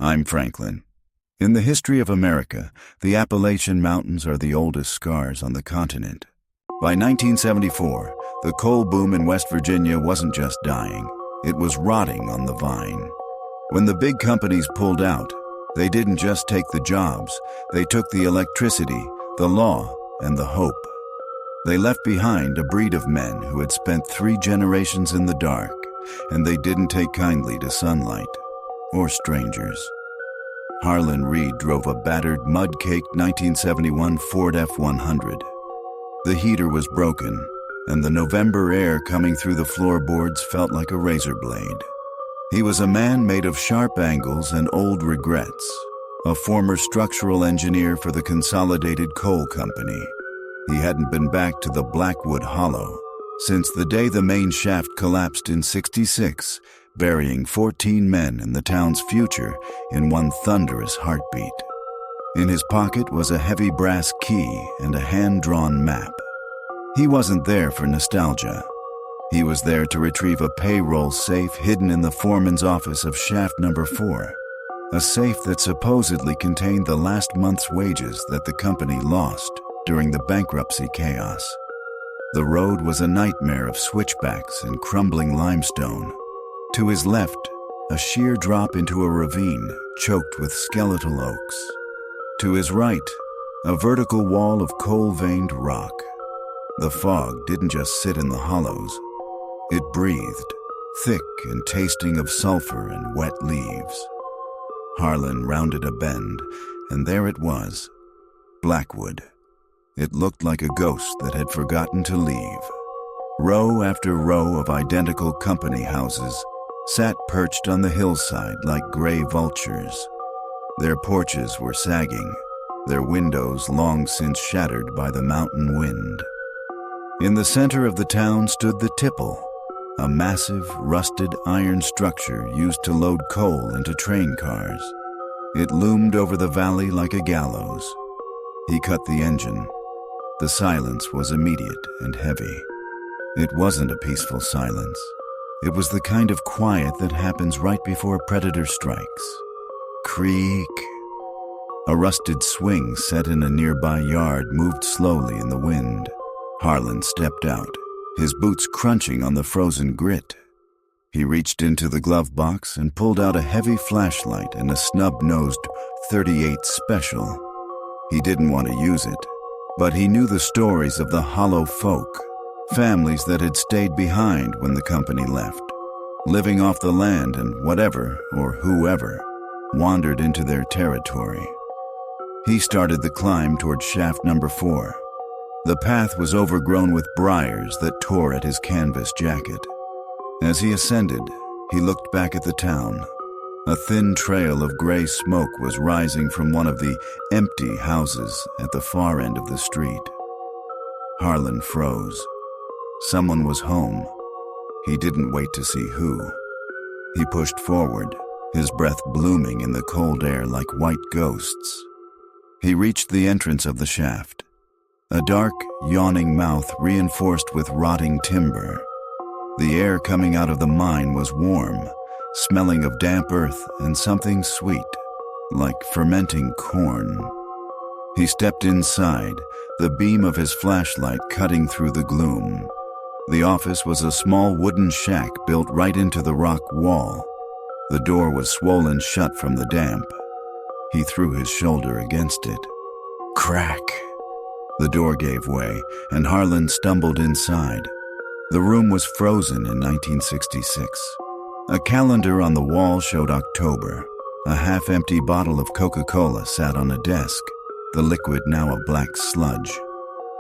I'm Franklin. In the history of America, the Appalachian Mountains are the oldest scars on the continent. By 1974, the coal boom in West Virginia wasn't just dying, it was rotting on the vine. When the big companies pulled out, they didn't just take the jobs, they took the electricity, the law, and the hope. They left behind a breed of men who had spent 3 generations in the dark, and they didn't take kindly to sunlight or strangers. Harlan Reed drove a battered, mud-caked 1971 Ford F-100. The heater was broken, and the November air coming through the floorboards felt like a razor blade. He was a man made of sharp angles and old regrets, a former structural engineer for the Consolidated Coal Company. He hadn't been back to the Blackwood Hollow since the day the main shaft collapsed in '66, burying 14 men and the town's future in one thunderous heartbeat. In his pocket was a heavy brass key and a hand-drawn map. He wasn't there for nostalgia. He was there to retrieve a payroll safe hidden in the foreman's office of shaft number 4, a safe that supposedly contained the last month's wages that the company lost during the bankruptcy chaos. The road was a nightmare of switchbacks and crumbling limestone. To his left, a sheer drop into a ravine choked with skeletal oaks. To his right, a vertical wall of coal-veined rock. The fog didn't just sit in the hollows. It breathed, thick and tasting of sulfur and wet leaves. Harlan rounded a bend, and there it was, Blackwood. It looked like a ghost that had forgotten to leave. Row after row of identical company houses sat perched on the hillside like gray vultures. Their porches were sagging, their windows long since shattered by the mountain wind. In the center of the town stood the tipple, a massive, rusted iron structure used to load coal into train cars. It loomed over the valley like a gallows. He cut the engine. The silence was immediate and heavy. It wasn't a peaceful silence. It was the kind of quiet that happens right before a predator strikes. Creak. A rusted swing set in a nearby yard moved slowly in the wind. Harlan stepped out, his boots crunching on the frozen grit. He reached into the glove box and pulled out a heavy flashlight and a snub-nosed .38 Special. He didn't want to use it, but he knew the stories of the hollow folk, families that had stayed behind when the company left, living off the land and whatever or whoever wandered into their territory. He started the climb toward shaft number 4. The path was overgrown with briars that tore at his canvas jacket. As he ascended, he looked back at the town. A thin trail of gray smoke was rising from one of the empty houses at the far end of the street. Harlan froze. Someone was home. He didn't wait to see who. He pushed forward, his breath blooming in the cold air like white ghosts. He reached the entrance of the shaft. A dark, yawning mouth reinforced with rotting timber. The air coming out of the mine was warm, smelling of damp earth and something sweet, like fermenting corn. He stepped inside, the beam of his flashlight cutting through the gloom. The office was a small wooden shack built right into the rock wall. The door was swollen shut from the damp. He threw his shoulder against it. Crack! The door gave way, and Harlan stumbled inside. The room was frozen in 1966. A calendar on the wall showed October. A half-empty bottle of Coca-Cola sat on a desk, the liquid now a black sludge.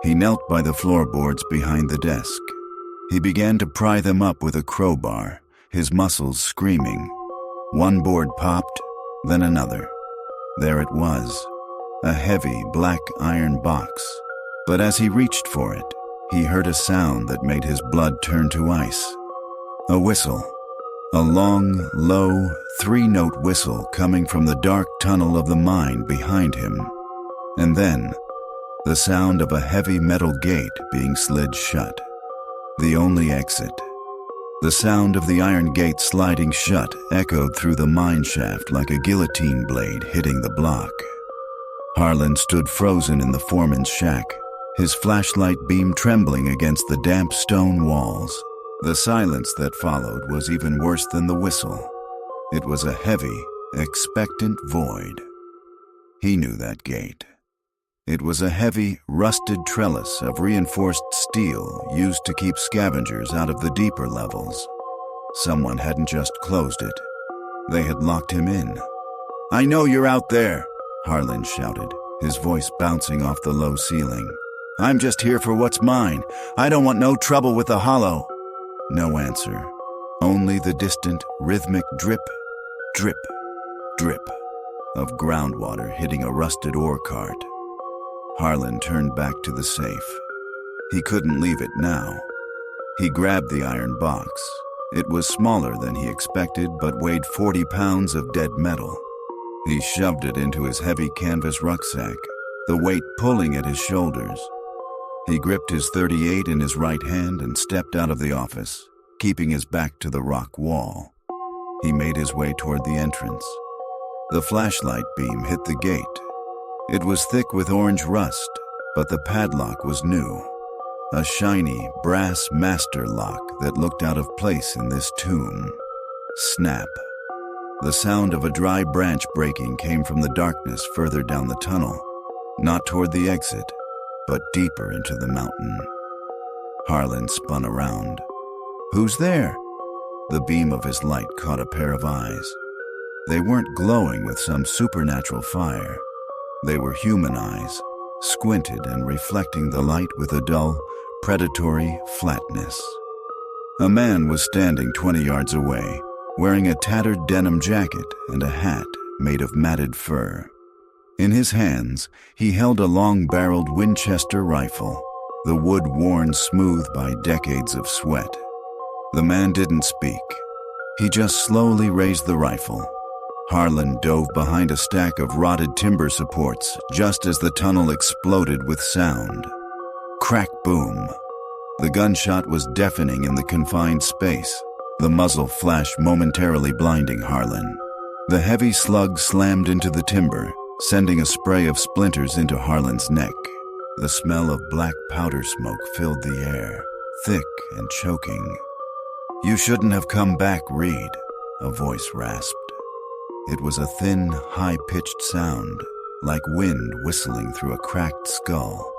He knelt by the floorboards behind the desk. He began to pry them up with a crowbar, his muscles screaming. One board popped, then another. There it was, a heavy black iron box. But as he reached for it, he heard a sound that made his blood turn to ice. A whistle. A long, low, 3-note whistle coming from the dark tunnel of the mine behind him. And then, the sound of a heavy metal gate being slid shut. The only exit. The sound of the iron gate sliding shut echoed through the mine shaft like a guillotine blade hitting the block. Harlan stood frozen in the foreman's shack, his flashlight beam trembling against the damp stone walls. The silence that followed was even worse than the whistle. It was a heavy, expectant void. He knew that gate. It was a heavy, rusted trellis of reinforced steel used to keep scavengers out of the deeper levels. Someone hadn't just closed it. They had locked him in. "I know you're out there," Harlan shouted, his voice bouncing off the low ceiling. "I'm just here for what's mine. I don't want no trouble with the hollow." No answer. Only the distant, rhythmic drip, drip, drip of groundwater hitting a rusted ore cart. Harlan turned back to the safe. He couldn't leave it now. He grabbed the iron box. It was smaller than he expected, but weighed 40 pounds of dead metal. He shoved it into his heavy canvas rucksack, the weight pulling at his shoulders. He gripped his .38 in his right hand and stepped out of the office, keeping his back to the rock wall. He made his way toward the entrance. The flashlight beam hit the gate. It was thick with orange rust, but the padlock was new. A shiny, brass master lock that looked out of place in this tomb. Snap. The sound of a dry branch breaking came from the darkness further down the tunnel, not toward the exit, but deeper into the mountain. Harlan spun around. "Who's there?" The beam of his light caught a pair of eyes. They weren't glowing with some supernatural fire. They were human eyes, squinted and reflecting the light with a dull, predatory flatness. A man was standing 20 yards away, wearing a tattered denim jacket and a hat made of matted fur. In his hands, he held a long-barreled Winchester rifle, the wood worn smooth by decades of sweat. The man didn't speak. He just slowly raised the rifle. Harlan dove behind a stack of rotted timber supports just as the tunnel exploded with sound. Crack boom. The gunshot was deafening in the confined space, the muzzle flash momentarily blinding Harlan. The heavy slug slammed into the timber, sending a spray of splinters into Harlan's neck. The smell of black powder smoke filled the air, thick and choking. "You shouldn't have come back, Reed," a voice rasped. It was a thin, high-pitched sound, like wind whistling through a cracked skull.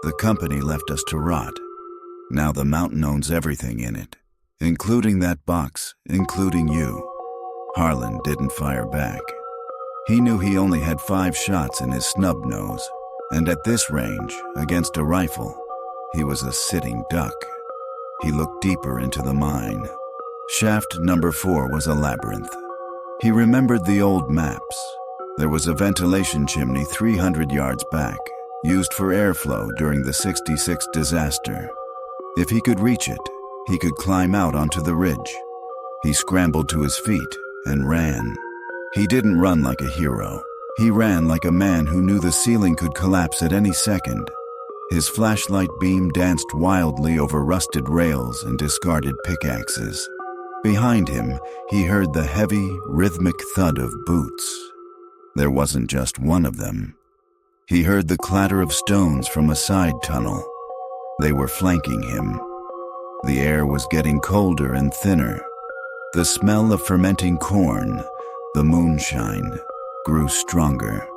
"The company left us to rot. Now the mountain owns everything in it, including that box, including you." Harlan didn't fire back. He knew he only had 5 shots in his snub nose, and at this range, against a rifle, he was a sitting duck. He looked deeper into the mine. Shaft number 4 was a labyrinth. He remembered the old maps. There was a ventilation chimney 300 yards back, used for airflow during the '66 disaster. If he could reach it, he could climb out onto the ridge. He scrambled to his feet and ran. He didn't run like a hero. He ran like a man who knew the ceiling could collapse at any second. His flashlight beam danced wildly over rusted rails and discarded pickaxes. Behind him, he heard the heavy, rhythmic thud of boots. There wasn't just one of them. He heard the clatter of stones from a side tunnel. They were flanking him. The air was getting colder and thinner. The smell of fermenting corn, the moonshine, grew stronger.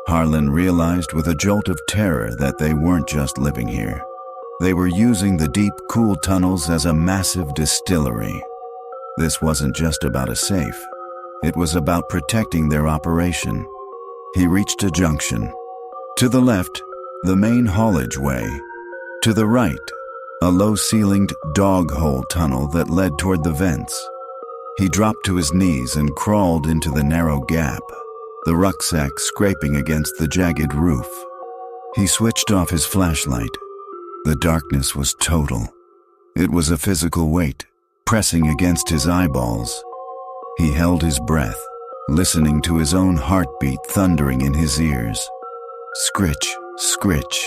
Harlan realized with a jolt of terror that they weren't just living here. They were using the deep, cool tunnels as a massive distillery. This wasn't just about a safe. It was about protecting their operation. He reached a junction. To the left, the main haulage way. To the right, a low-ceilinged dog hole tunnel that led toward the vents. He dropped to his knees and crawled into the narrow gap, the rucksack scraping against the jagged roof. He switched off his flashlight. The darkness was total. It was a physical weight, pressing against his eyeballs. He held his breath, listening to his own heartbeat thundering in his ears. Scritch, scritch.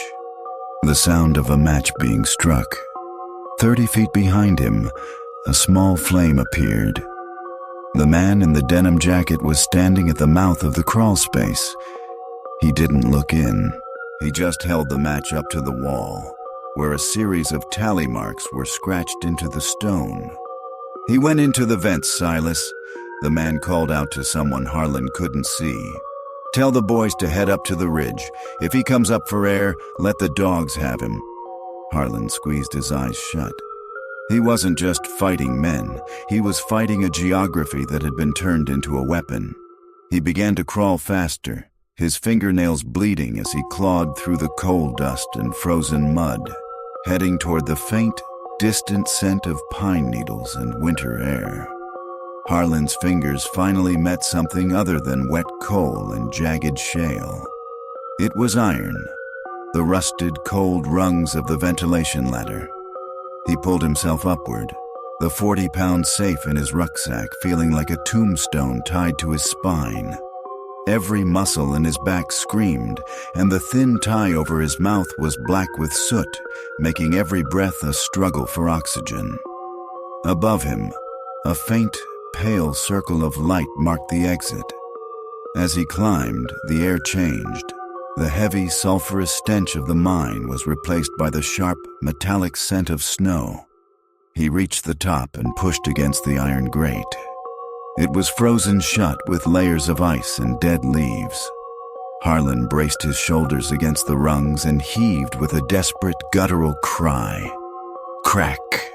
The sound of a match being struck. 30 feet behind him, a small flame appeared. The man in the denim jacket was standing at the mouth of the crawl space. He didn't look in. He just held the match up to the wall, where a series of tally marks were scratched into the stone. "He went into the vents, Silas," the man called out to someone Harlan couldn't see. "Tell the boys to head up to the ridge. If he comes up for air, let the dogs have him." Harlan squeezed his eyes shut. He wasn't just fighting men. He was fighting a geography that had been turned into a weapon. He began to crawl faster, his fingernails bleeding as he clawed through the coal dust and frozen mud, heading toward the faint, distant scent of pine needles and winter air. Harlan's fingers finally met something other than wet coal and jagged shale. It was iron, the rusted, cold rungs of the ventilation ladder. He pulled himself upward, the 40-pound safe in his rucksack feeling like a tombstone tied to his spine. Every muscle in his back screamed, and the thin tie over his mouth was black with soot, making every breath a struggle for oxygen. Above him, a faint, pale circle of light marked the exit. As he climbed, the air changed. The heavy, sulfurous stench of the mine was replaced by the sharp, metallic scent of snow. He reached the top and pushed against the iron grate. It was frozen shut with layers of ice and dead leaves. Harlan braced his shoulders against the rungs and heaved with a desperate, guttural cry. Crack!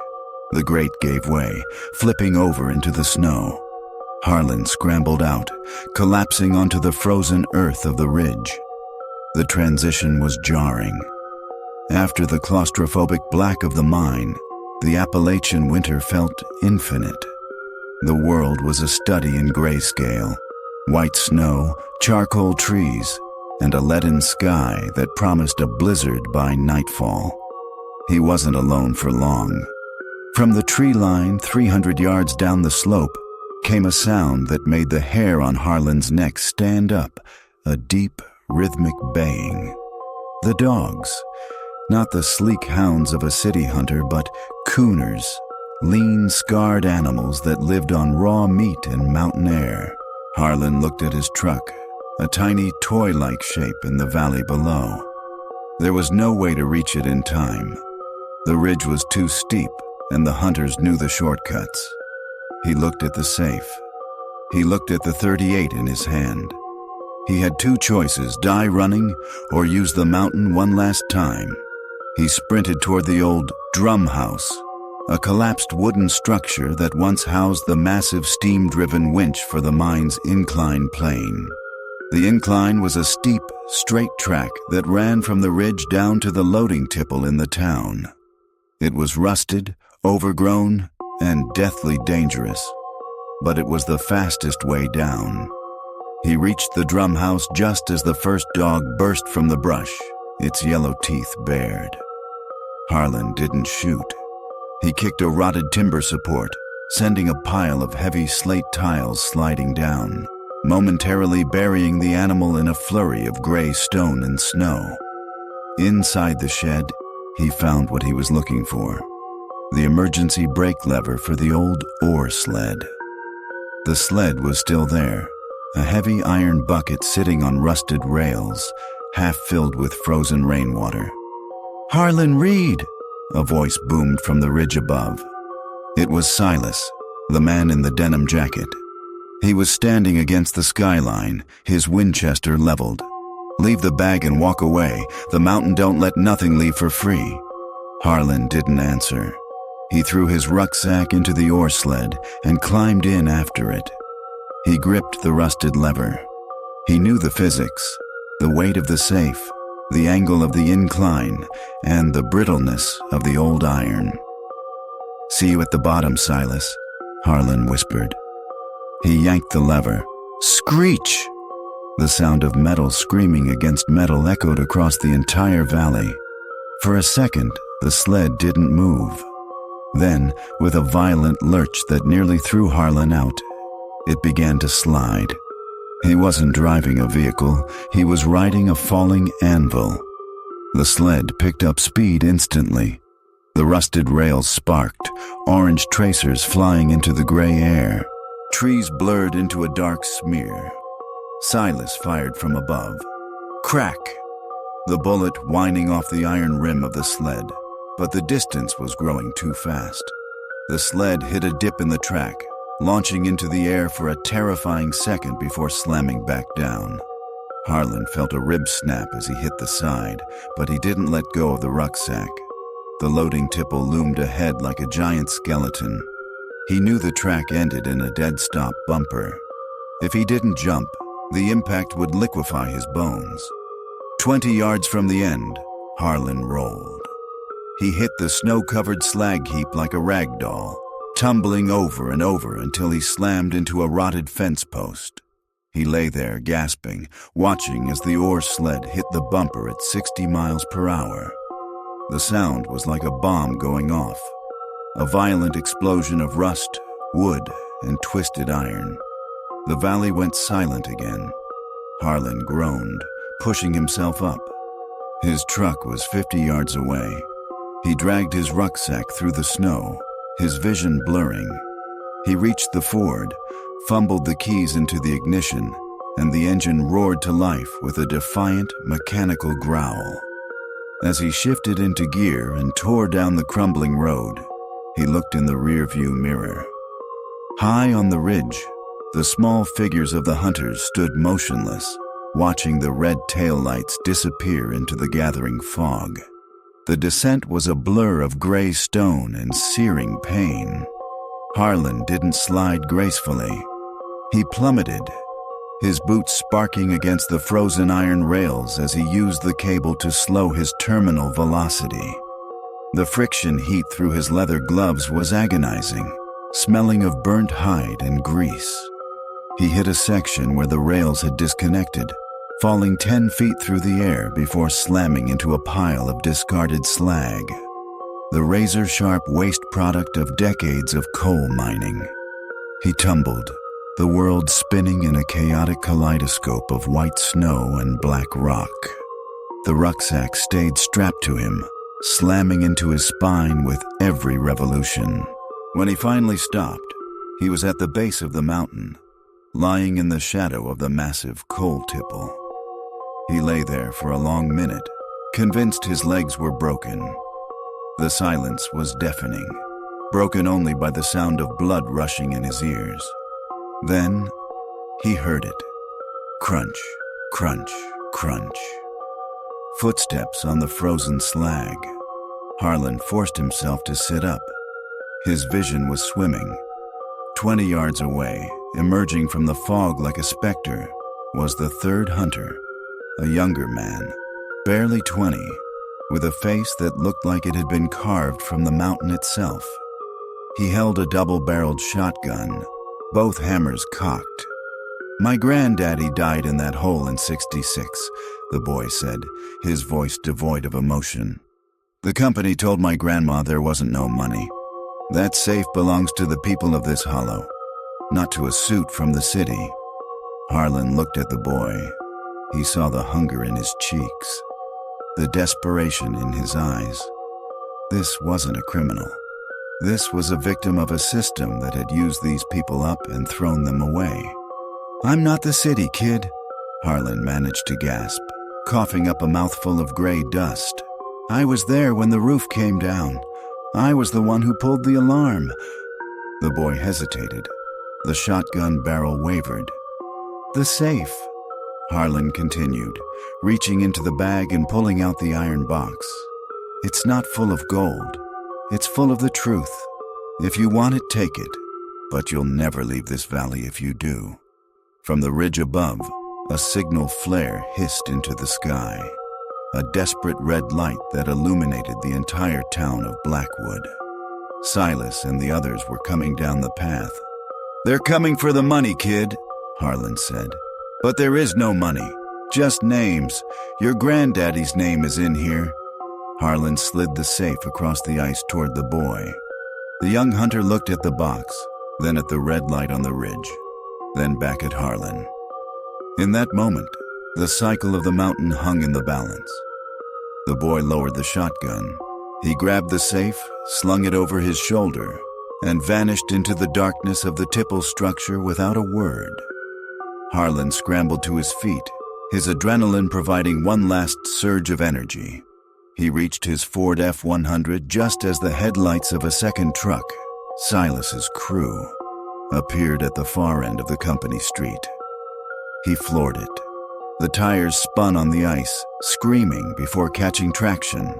The grate gave way, flipping over into the snow. Harlan scrambled out, collapsing onto the frozen earth of the ridge. The transition was jarring. After the claustrophobic black of the mine, the Appalachian winter felt infinite. The world was a study in grayscale, white snow, charcoal trees, and a leaden sky that promised a blizzard by nightfall. He wasn't alone for long. From the tree line 300 yards down the slope came a sound that made the hair on Harlan's neck stand up, a deep, rhythmic baying. The dogs, not the sleek hounds of a city hunter, but cooners, lean, scarred animals that lived on raw meat and mountain air. Harlan looked at his truck, a tiny toy-like shape in the valley below. There was no way to reach it in time. The ridge was too steep, and the hunters knew the shortcuts. He looked at the safe. He looked at the .38 in his hand. He had two choices: die running or use the mountain one last time. He sprinted toward the old drum house, a collapsed wooden structure that once housed the massive steam-driven winch for the mine's incline plane. The incline was a steep, straight track that ran from the ridge down to the loading tipple in the town. It was rusted, overgrown, and deathly dangerous, but it was the fastest way down. He reached the drum house just as the first dog burst from the brush, its yellow teeth bared. Harlan didn't shoot. He kicked a rotted timber support, sending a pile of heavy slate tiles sliding down, momentarily burying the animal in a flurry of gray stone and snow. Inside the shed, he found what he was looking for: the emergency brake lever for the old ore sled. The sled was still there, a heavy iron bucket sitting on rusted rails, half filled with frozen rainwater. "Harlan Reed!" a voice boomed from the ridge above. It was Silas, the man in the denim jacket. He was standing against the skyline, his Winchester leveled. "Leave the bag and walk away. The mountain don't let nothing leave for free." Harlan didn't answer. He threw his rucksack into the ore sled and climbed in after it. He gripped the rusted lever. He knew the physics, the weight of the safe, the angle of the incline, and the brittleness of the old iron. "See you at the bottom, Silas," Harlan whispered. He yanked the lever. Screech! The sound of metal screaming against metal echoed across the entire valley. For a second, the sled didn't move. Then, with a violent lurch that nearly threw Harlan out, it began to slide. He wasn't driving a vehicle, he was riding a falling anvil. The sled picked up speed instantly. The rusted rails sparked, orange tracers flying into the gray air. Trees blurred into a dark smear. Silas fired from above. Crack! The bullet whining off the iron rim of the sled, but the distance was growing too fast. The sled hit a dip in the track, launching into the air for a terrifying second before slamming back down. Harlan felt a rib snap as he hit the side, but he didn't let go of the rucksack. The loading tipple loomed ahead like a giant skeleton. He knew the track ended in a dead-stop bumper. If he didn't jump, the impact would liquefy his bones. 20 yards from the end, Harlan rolled. He hit the snow-covered slag heap like a rag doll, tumbling over and over until he slammed into a rotted fence post. He lay there gasping, watching as the ore sled hit the bumper at 60 miles per hour. The sound was like a bomb going off, a violent explosion of rust, wood, and twisted iron. The valley went silent again. Harlan groaned, pushing himself up. His truck was 50 yards away. He dragged his rucksack through the snow, his vision blurring. He reached the Ford, fumbled the keys into the ignition, and the engine roared to life with a defiant, mechanical growl. As he shifted into gear and tore down the crumbling road, he looked in the rearview mirror. High on the ridge, the small figures of the hunters stood motionless, watching the red taillights disappear into the gathering fog. The descent was a blur of gray stone and searing pain. Harlan didn't slide gracefully. He plummeted, his boots sparking against the frozen iron rails as he used the cable to slow his terminal velocity. The friction heat through his leather gloves was agonizing, smelling of burnt hide and grease. He hit a section where the rails had disconnected, falling 10 feet through the air before slamming into a pile of discarded slag. The razor-sharp waste product of decades of coal mining. He tumbled, the world spinning in a chaotic kaleidoscope of white snow and black rock. The rucksack stayed strapped to him, slamming into his spine with every revolution. When he finally stopped, he was at the base of the mountain, lying in the shadow of the massive coal tipple. He lay there for a long minute, convinced his legs were broken. The silence was deafening, broken only by the sound of blood rushing in his ears. Then, he heard it. Crunch, crunch, crunch. Footsteps on the frozen slag. Harlan forced himself to sit up. His vision was swimming. 20 yards away, emerging from the fog like a specter, was the third hunter, a younger man, barely 20, with a face that looked like it had been carved from the mountain itself. He held a double-barreled shotgun, both hammers cocked. "My granddaddy died in that hole in '66, the boy said, his voice devoid of emotion. "The company told my grandma there wasn't no money. That safe belongs to the people of this hollow, not to a suit from the city." Harlan looked at the boy. He saw the hunger in his cheeks, the desperation in his eyes. This wasn't a criminal. This was a victim of a system that had used these people up and thrown them away. "I'm not the city, kid," Harlan managed to gasp, coughing up a mouthful of gray dust. "I was there when the roof came down. I was the one who pulled the alarm." The boy hesitated. The shotgun barrel wavered. "The safe," Harlan continued, reaching into the bag and pulling out the iron box. "It's not full of gold. It's full of the truth. If you want it, take it. But you'll never leave this valley if you do." From the ridge above, a signal flare hissed into the sky, a desperate red light that illuminated the entire town of Blackwood. Silas and the others were coming down the path. "They're coming for the money, kid," Harlan said. "But there is no money, just names. Your granddaddy's name is in here." Harlan slid the safe across the ice toward the boy. The young hunter looked at the box, then at the red light on the ridge, then back at Harlan. In that moment, the cycle of the mountain hung in the balance. The boy lowered the shotgun, He grabbed the safe, slung it over his shoulder, and vanished into the darkness of the tipple structure without a word. Harlan scrambled to his feet, his adrenaline providing one last surge of energy. He reached his Ford F-100 just as the headlights of a second truck, Silas's crew, appeared at the far end of the company street. He floored it. The tires spun on the ice, screaming before catching traction.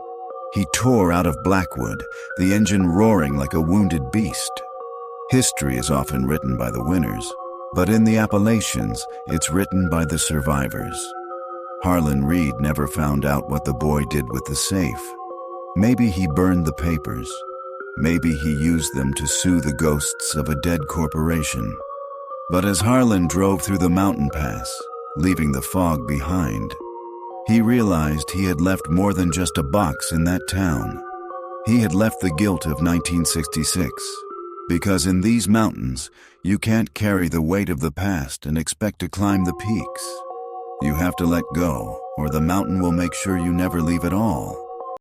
He tore out of Blackwood, the engine roaring like a wounded beast. History is often written by the winners, but in the Appalachians, it's written by the survivors. Harlan Reed never found out what the boy did with the safe. Maybe he burned the papers. Maybe he used them to sue the ghosts of a dead corporation. But as Harlan drove through the mountain pass, leaving the fog behind, he realized he had left more than just a box in that town. He had left the guilt of 1966, because in these mountains, you can't carry the weight of the past and expect to climb the peaks. You have to let go, or the mountain will make sure you never leave at all.